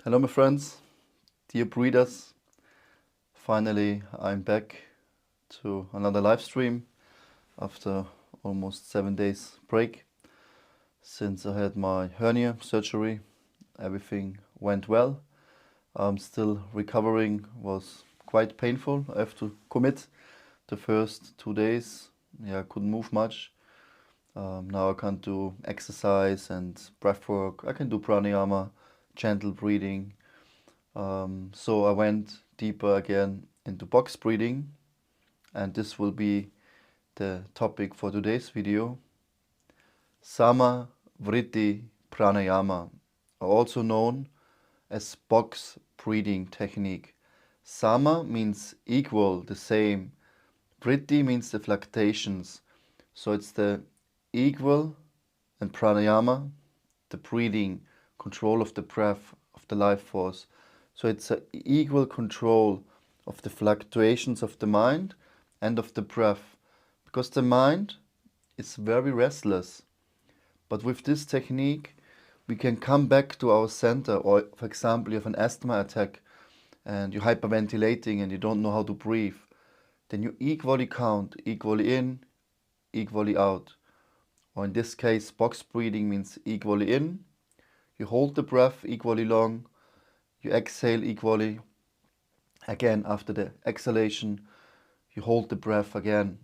Hello my friends, dear breeders. Finally I'm back to another live stream after almost 7 days break. Since I had my hernia surgery, everything went well. I'm still recovering, was quite painful, I have to commit. The first 2 days, I couldn't move much. Now I can't do exercise and breath work. I can do pranayama, gentle breathing. So I went deeper again into box breathing, and this will be the topic for today's video. Sama Vritti Pranayama, also known as box breathing technique. Sama means equal, the same. Vritti means the fluctuations. So it's the equal, and pranayama, the breathing, control of the breath, of the life force. So it's an equal control of the fluctuations of the mind and of the breath. Because the mind is very restless. But with this technique, we can come back to our center. Or, for example, you have an asthma attack and you're hyperventilating and you don't know how to breathe. Then you equally count, equally in, equally out. Or in this case, box breathing means equally in. You hold the breath equally long. You exhale equally. Again, after the exhalation, you hold the breath again.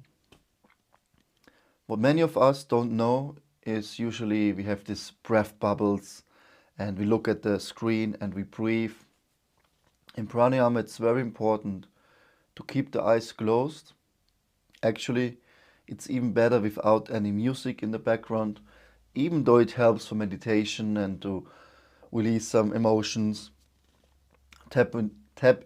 What many of us don't know is usually we have these breath bubbles and we look at the screen and we breathe. In pranayama, it's very important to keep the eyes closed. Actually, it's even better without any music in the background, even though it helps for meditation and to release some emotions, tap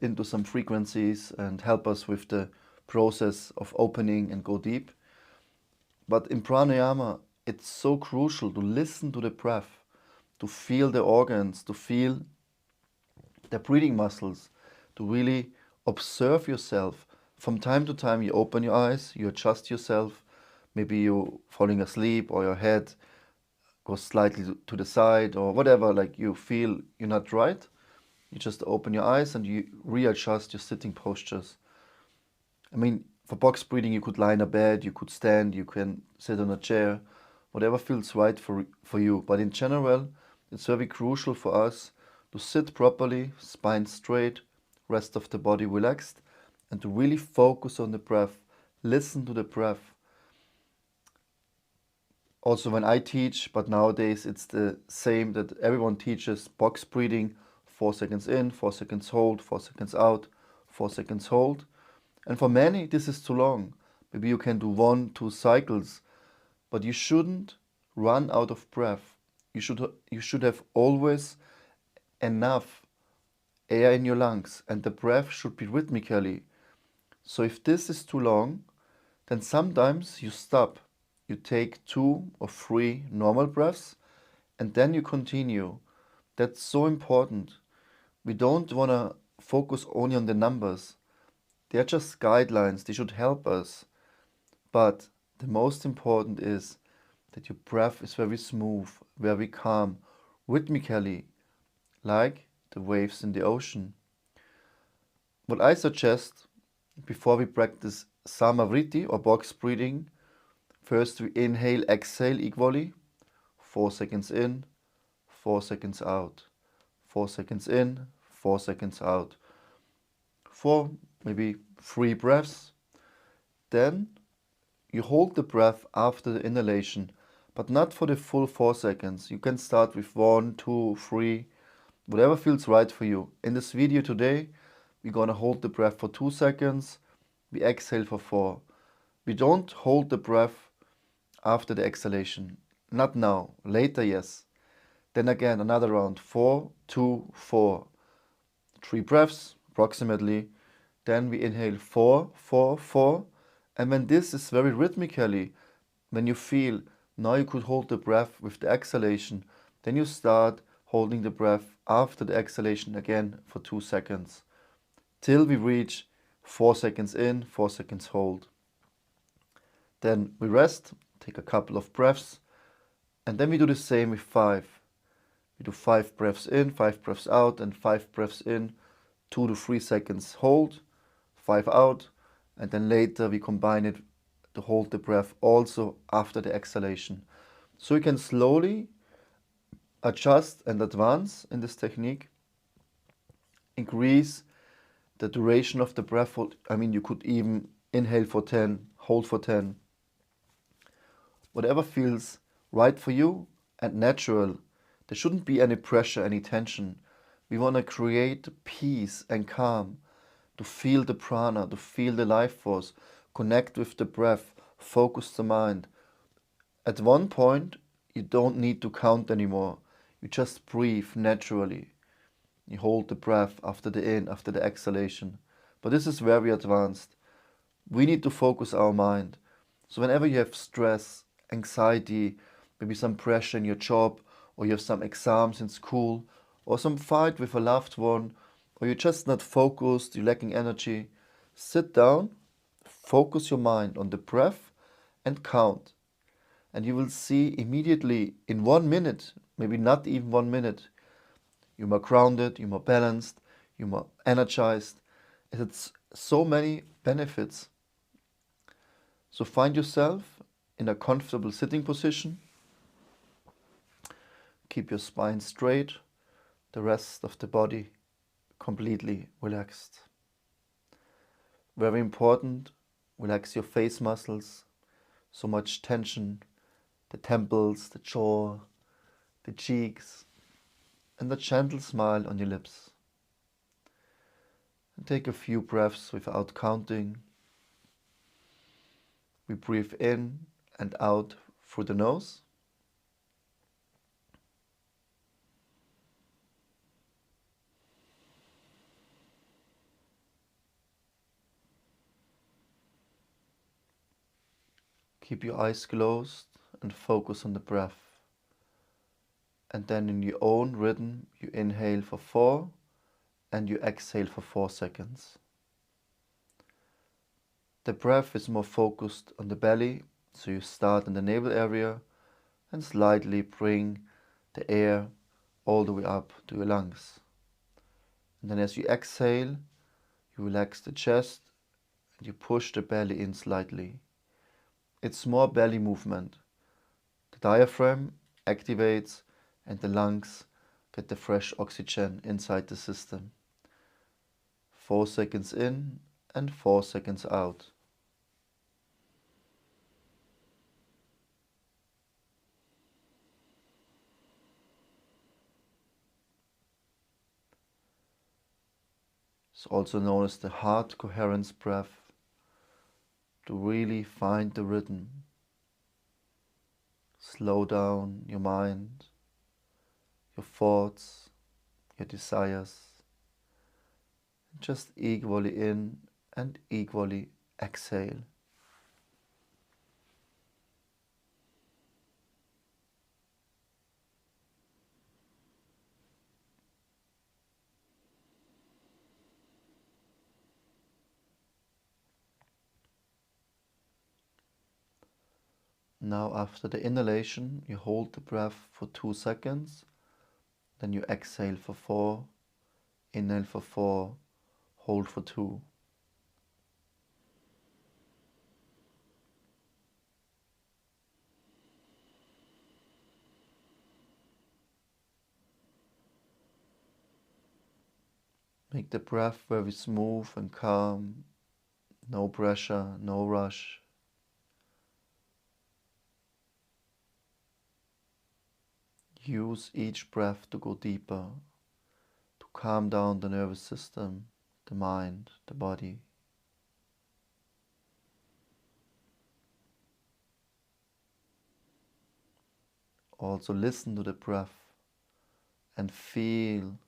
into some frequencies and help us with the process of opening and go deep. But in pranayama, it's so crucial to listen to the breath, to feel the organs, to feel the breathing muscles, to really observe yourself. From time to time you open your eyes, you adjust yourself, maybe you're falling asleep or your head goes slightly to the side or whatever, like you feel you're not right. You just open your eyes and you readjust your sitting postures. I mean, for box breathing you could lie in a bed, you could stand, you can sit on a chair, whatever feels right for you. But in general, it's very crucial for us to sit properly, spine straight, rest of the body relaxed, and to really focus on the breath, listen to the breath. Also when I teach, but nowadays it's the same that everyone teaches box breathing, 4 seconds in, 4 seconds hold, 4 seconds out, 4 seconds hold. And for many this is too long. Maybe you can do 1, 2 cycles, but you shouldn't run out of breath. You should have always enough air in your lungs, and the breath should be rhythmically. So if this is too long, then sometimes you stop. You take 2 or 3 normal breaths and then you continue. That's so important. We don't want to focus only on the numbers. They're just guidelines, they should help us. But the most important is that your breath is very smooth, very calm, rhythmically, like the waves in the ocean. What I suggest before we practice Vritti or box breathing, first we inhale, exhale equally, 4 seconds in, 4 seconds out, 4 seconds in, 4 seconds out, for maybe 3 breaths. Then you hold the breath after the inhalation, but not for the full 4 seconds. You can start with 1, 2, 3, whatever feels right for you. In this video today, we're gonna hold the breath for 2 seconds, we exhale for 4. We don't hold the breath after the exhalation. Not now, later yes. Then again another round, 4, 2, 4. 3 breaths approximately. Then we inhale 4, 4, 4. And when this is very rhythmically, when you feel now you could hold the breath with the exhalation, then you start holding the breath after the exhalation again for 2 seconds. Till we reach 4 seconds in, 4 seconds hold. Then we rest, take a couple of breaths, and then we do the same with 5. You do 5 breaths in, 5 breaths out, and 5 breaths in, 2 to 3 seconds hold, 5 out, and then later we combine it to hold the breath also after the exhalation. So you can slowly adjust and advance in this technique, increase the duration of the breath. I mean, you could even inhale for 10, hold for 10. Whatever feels right for you and natural. There shouldn't be any pressure, any tension. We want to create peace and calm, to feel the prana, to feel the life force, connect with the breath, focus the mind. At one point, you don't need to count anymore. You just breathe naturally. You hold the breath after the in, after the exhalation. But this is very advanced. We need to focus our mind. So whenever you have stress, anxiety, maybe some pressure in your job, or you have some exams in school, or some fight with a loved one, or you're just not focused, you're lacking energy, sit down, focus your mind on the breath and count. And you will see immediately in 1 minute, maybe not even 1 minute, you're more grounded, you're more balanced, you're more energized. It's so many benefits. So find yourself in a comfortable sitting position. Keep your spine straight, the rest of the body completely relaxed. Very important, relax your face muscles. So much tension, the temples, the jaw, the cheeks, and a gentle smile on your lips. And take a few breaths without counting. We breathe in and out through the nose. Keep your eyes closed and focus on the breath. And then in your own rhythm, you inhale for 4 and you exhale for 4 seconds. The breath is more focused on the belly, so you start in the navel area and slightly bring the air all the way up to your lungs. And then as you exhale, you relax the chest and you push the belly in slightly. It's more belly movement. The diaphragm activates and the lungs get the fresh oxygen inside the system. 4 seconds in and 4 seconds out. It's also known as the heart coherence breath, to really find the rhythm. Slow down your mind, your thoughts, your desires. Just equally in and equally exhale. Now after the inhalation, you hold the breath for 2 seconds, then you exhale for 4, inhale for 4, hold for 2. Make the breath very smooth and calm, no pressure, no rush. Use each breath to go deeper, to calm down the nervous system, the mind, the body. Also listen to the breath and feel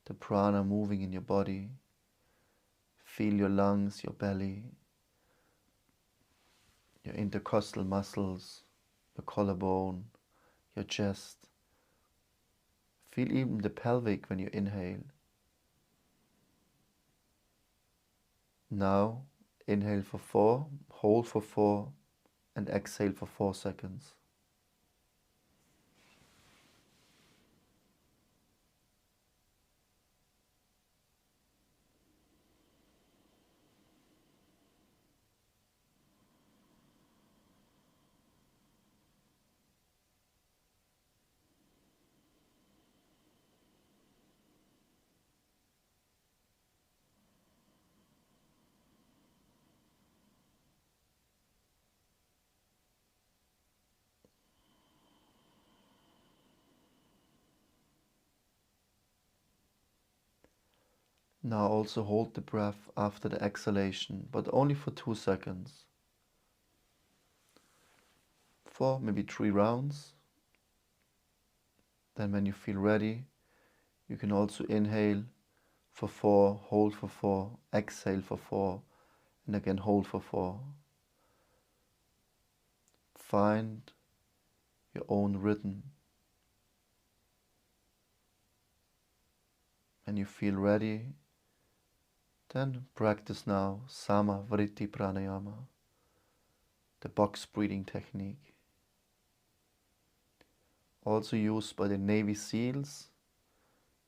the prana moving in your body. Feel your lungs, your belly, your intercostal muscles, your collarbone, your chest. Feel even the pelvic when you inhale. Now inhale for 4, hold for 4 and exhale for 4 seconds. Now also hold the breath after the exhalation, but only for 2 seconds. For maybe 3 rounds. Then when you feel ready, you can also inhale for 4, hold for 4, exhale for 4, and again hold for 4. Find your own rhythm. When you feel ready, then practice now Sama Vritti Pranayama, the box breathing technique. Also used by the Navy SEALs.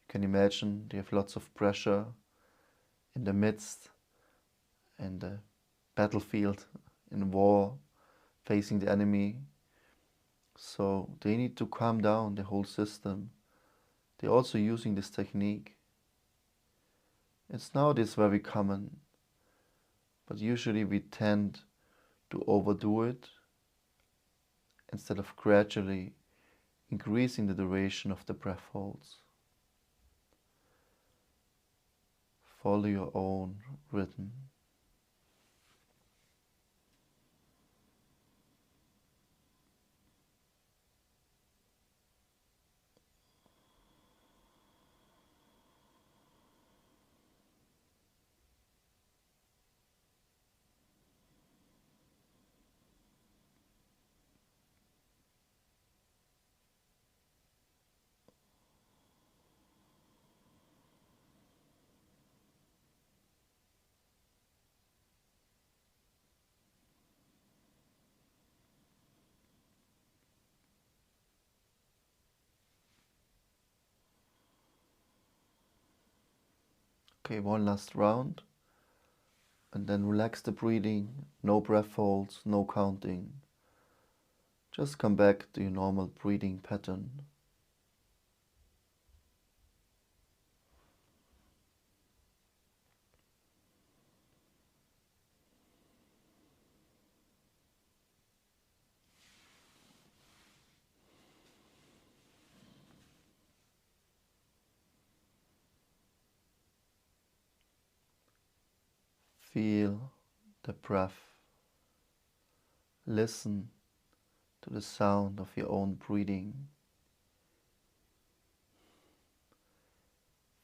You can imagine they have lots of pressure in the midst, in the battlefield, in war, facing the enemy. So they need to calm down the whole system. They're also using this technique. It's nowadays very common, but usually we tend to overdo it instead of gradually increasing the duration of the breath holds. Follow your own rhythm. Okay, one last round. And then relax the breathing, no breath holds, no counting. Just come back to your normal breathing pattern. Feel the breath. Listen to the sound of your own breathing.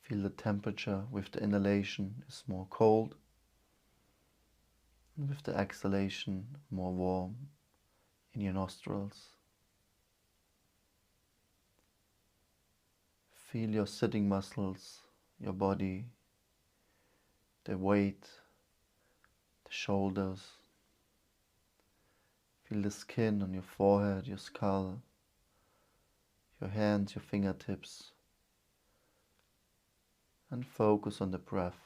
Feel the temperature with the inhalation is more cold, and with the exhalation more warm in your nostrils. Feel your sitting muscles, your body, the weight, the shoulders. Feel the skin on your forehead, your skull, your hands, your fingertips, and focus on the breath.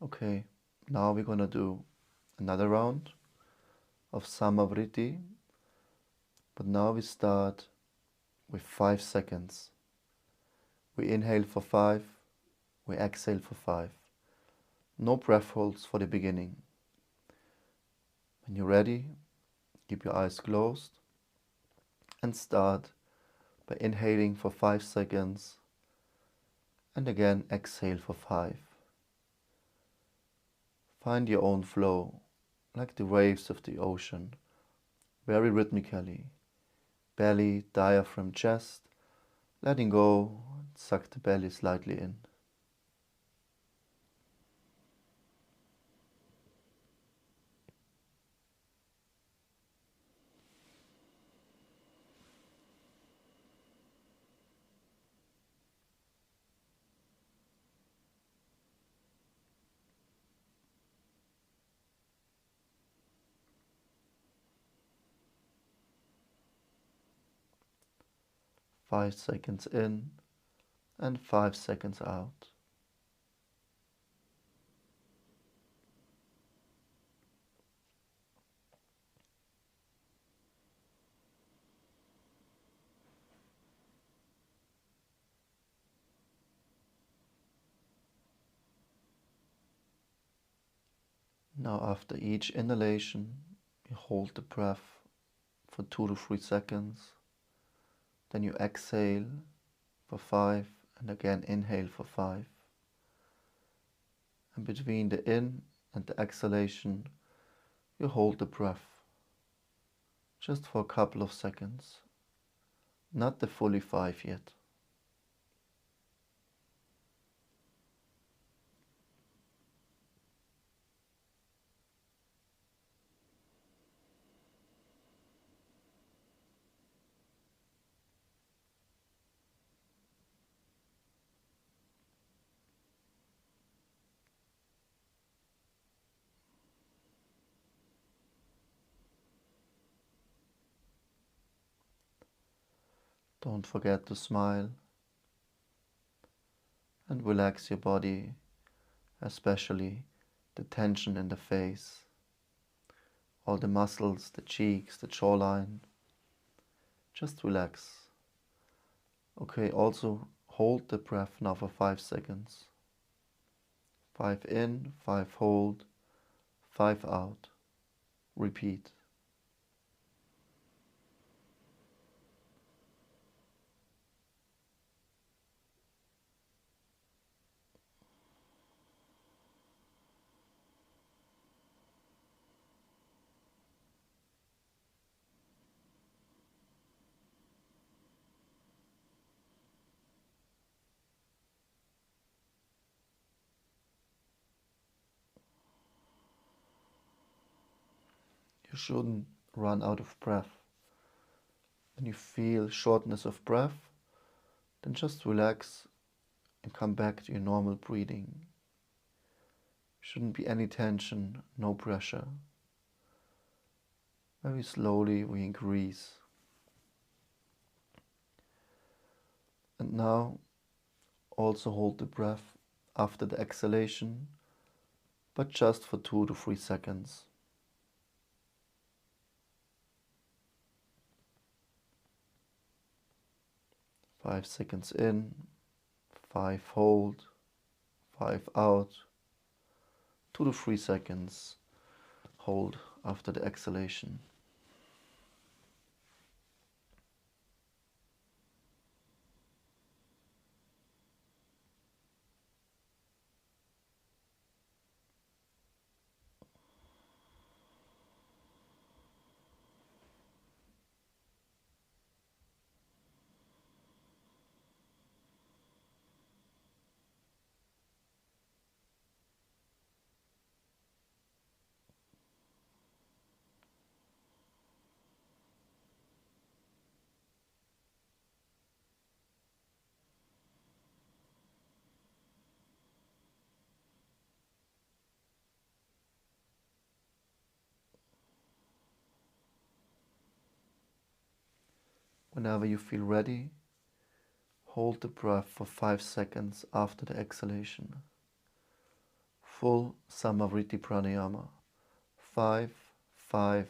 Okay, now we're gonna do another round of Samavriti, but now we start with 5 seconds. We inhale for 5, we exhale for 5. No breath holds for the beginning. When you're ready, keep your eyes closed and start by inhaling for 5 seconds and again exhale for 5. Find your own flow, like the waves of the ocean, very rhythmically. Belly, diaphragm, chest, letting go, suck the belly slightly in. Five seconds in and 5 seconds out. Now after each inhalation, you hold the breath for 2 to 3 seconds. Then you exhale for 5 and again inhale for 5. And between the in and the exhalation, you hold the breath just for a couple of seconds. Not the fully 5 yet. Don't forget to smile and relax your body, especially the tension in the face, all the muscles, the cheeks, the jawline. Just relax. Okay, also hold the breath now for 5 seconds. 5 in, 5 hold, 5 out. Repeat. You shouldn't run out of breath. When you feel shortness of breath, then just relax and come back to your normal breathing. Shouldn't be any tension, no pressure. Very slowly we increase. And now also hold the breath after the exhalation, but just for 2 to 3 seconds. 5 seconds in, 5 hold, 5 out, 2 to 3 seconds hold after the exhalation. Whenever you feel ready, hold the breath for 5 seconds after the exhalation. Full Vritti Pranayama. 5, 5,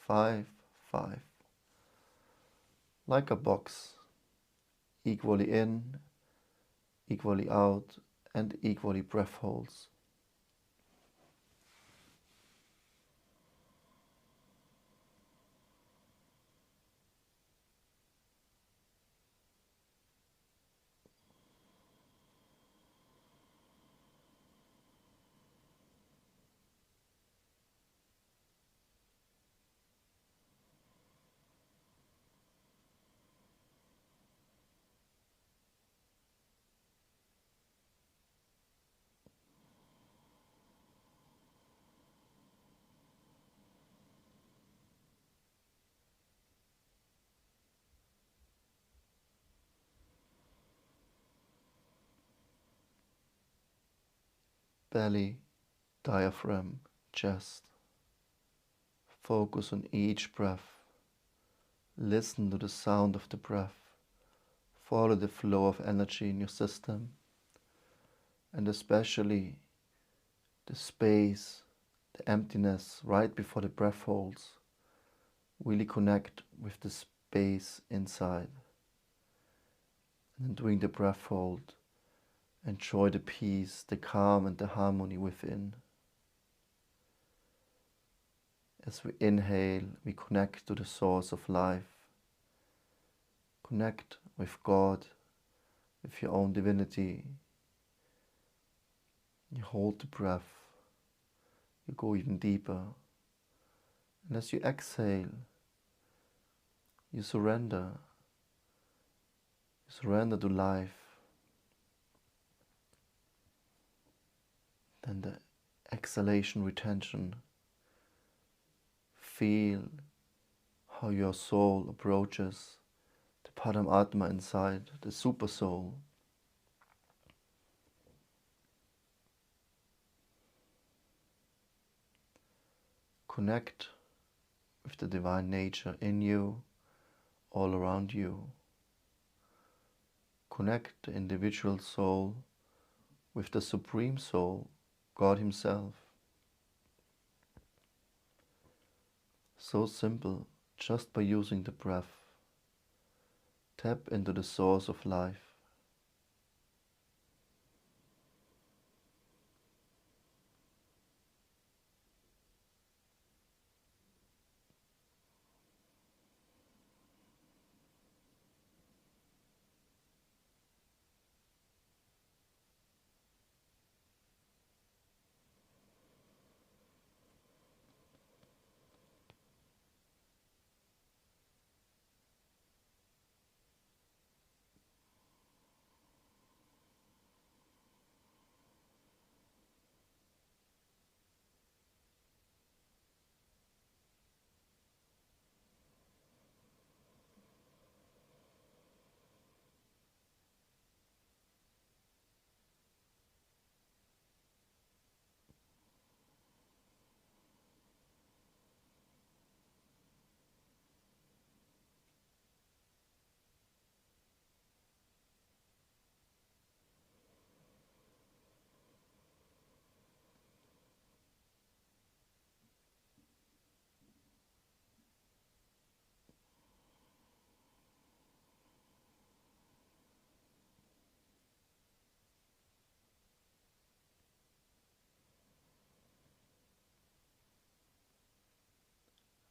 5, 5. Like a box, equally in, equally out, and equally breath holds. Belly, diaphragm, chest. Focus on each breath. Listen to the sound of the breath. Follow the flow of energy in your system, and especially the space, the emptiness right before the breath holds. Really connect with the space inside. And then during the breath hold, enjoy the peace, the calm and the harmony within. As we inhale, we connect to the source of life. Connect with God, with your own divinity. You hold the breath. You go even deeper. And as you exhale, you surrender. You surrender to life. Then the exhalation, retention. Feel how your soul approaches the Pranayama inside, the super soul. Connect with the divine nature in you, all around you. Connect the individual soul with the Supreme Soul, God Himself. So simple, just by using the breath. Tap into the source of life.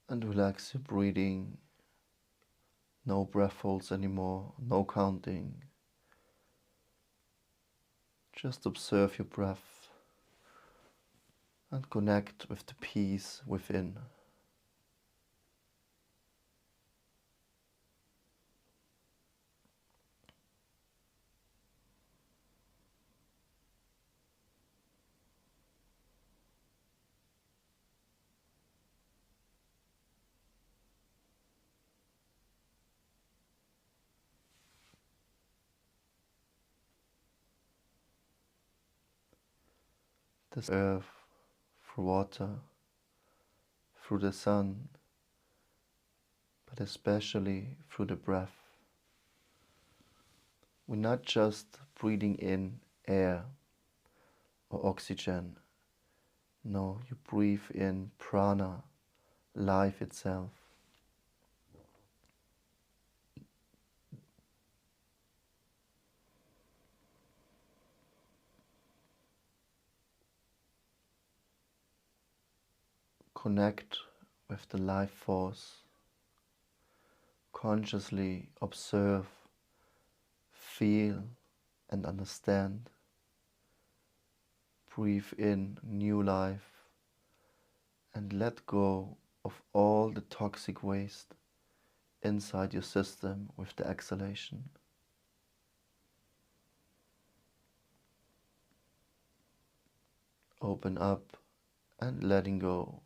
And relax your breathing. No breath holds anymore, no counting. Just observe your breath and connect with the peace within. This earth, through water, through the sun, but especially through the breath. We're not just breathing in air or oxygen. No, you breathe in prana, life itself. Connect with the life force. Consciously observe, feel and understand. Breathe in new life and let go of all the toxic waste inside your system with the exhalation. Open up and letting go.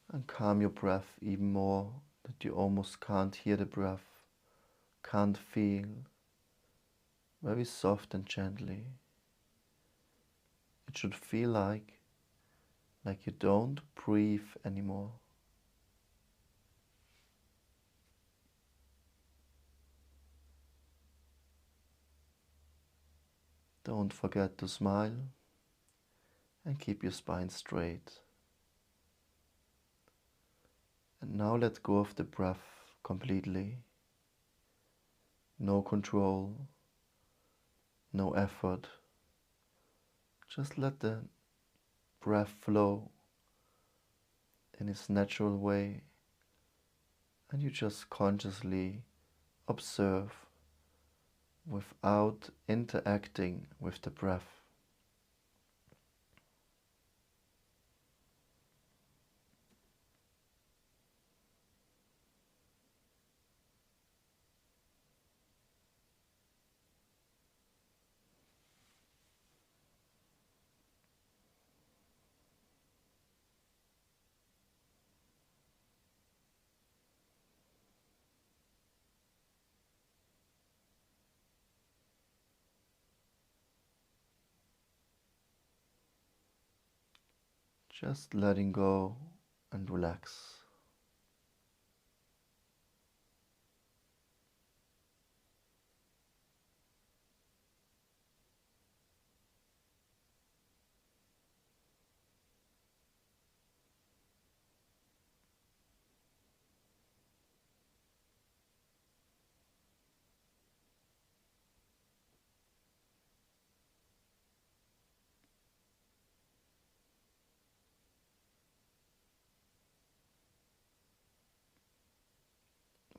And calm your breath even more, that you almost can't hear the breath, can't feel. Very soft and gently. It should feel like you don't breathe anymore. Don't forget to smile and keep your spine straight. And now let go of the breath completely. No control, no effort. Just let the breath flow in its natural way, and you just consciously observe without interacting with the breath. Just letting go and relax.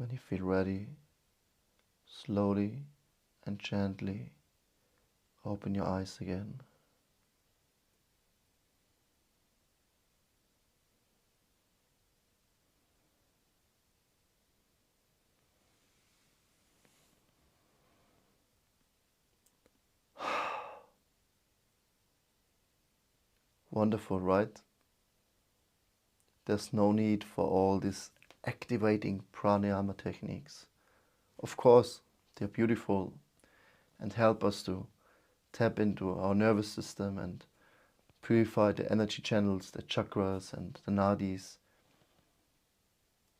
When you feel ready, slowly and gently open your eyes again. Wonderful, right? There's no need for all these activating pranayama techniques. Of course, they're beautiful and help us to tap into our nervous system and purify the energy channels, the chakras and the nadis.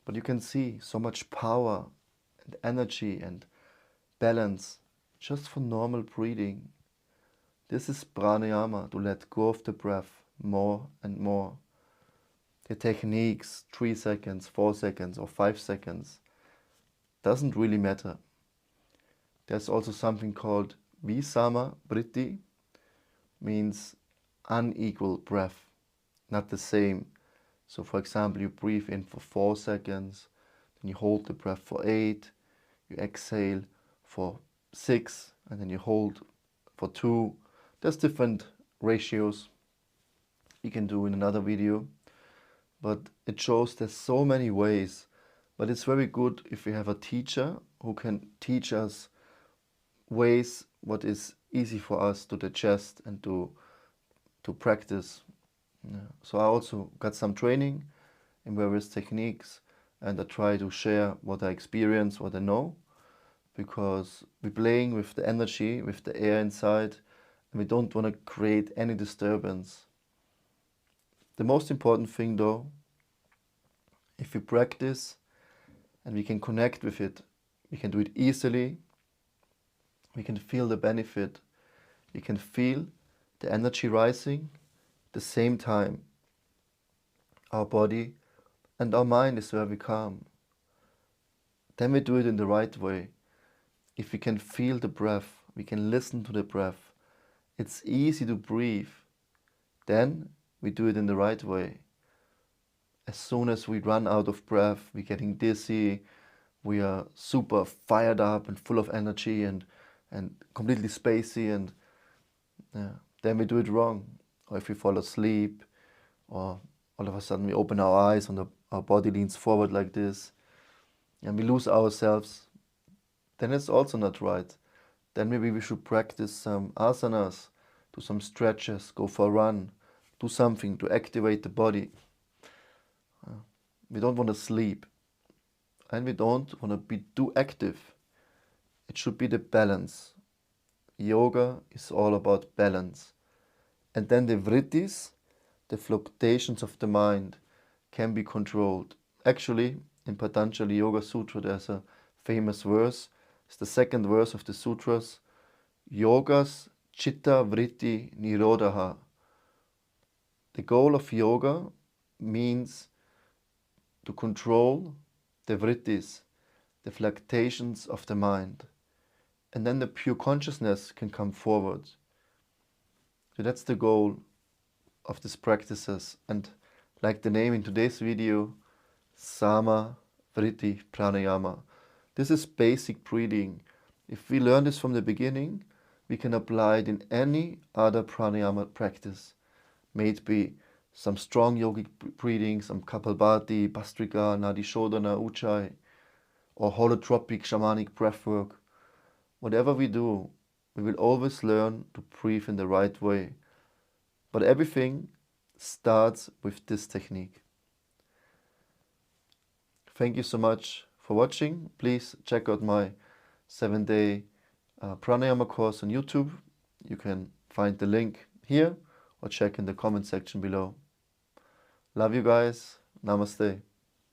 But you can see so much power and energy and balance just for normal breathing. This is pranayama, to let go of the breath more and more. The techniques, 3 seconds, 4 seconds or 5 seconds, doesn't really matter. There's also something called visama vritti, means unequal breath, not the same. So for example, you breathe in for 4 seconds, then you hold the breath for 8, you exhale for 6, and then you hold for 2. There's different ratios you can do in another video, but it shows there's so many ways. But it's very good if we have a teacher who can teach us ways what is easy for us to digest and to practice. Yeah. So I also got some training in various techniques, and I try to share what I experience, what I know, because we're playing with the energy, with the air inside, and we don't want to create any disturbance. The most important thing though, if we practice and we can connect with it, we can do it easily, we can feel the benefit, we can feel the energy rising. At the same time, our body and our mind is very calm. Then we do it in the right way. If we can feel the breath, we can listen to the breath, it's easy to breathe. Then we do it in the right way. As soon as we run out of breath, we're getting dizzy, we are super fired up and full of energy and completely spacey, and then we do it wrong. Or if we fall asleep, or all of a sudden we open our eyes and our body leans forward like this, and we lose ourselves, then it's also not right. Then maybe we should practice some asanas, do some stretches, go for a run, do something to activate the body. We don't want to sleep, and we don't want to be too active. It should be the balance. Yoga is all about balance. And then the vrittis, the fluctuations of the mind, can be controlled. Actually, in Patanjali Yoga Sutra, there's a famous verse. It's the second verse of the sutras. Yogas chitta vritti nirodha. The goal of yoga means to control the Vrittis, the fluctuations of the mind. And then the pure consciousness can come forward. So that's the goal of these practices. And like the name in today's video, Sama, Vritti, Pranayama. This is basic breathing. If we learn this from the beginning, we can apply it in any other pranayama practice. May it be some strong yogic breathing, some Kapalbhati, Bhastrika, Nadi Shodhana, Ujjayi, or holotropic shamanic breathwork. Whatever we do, we will always learn to breathe in the right way. But everything starts with this technique. Thank you so much for watching. Please check out my 7-day pranayama course on YouTube. You can find the link here or check in the comment section below. Love you guys. Namaste.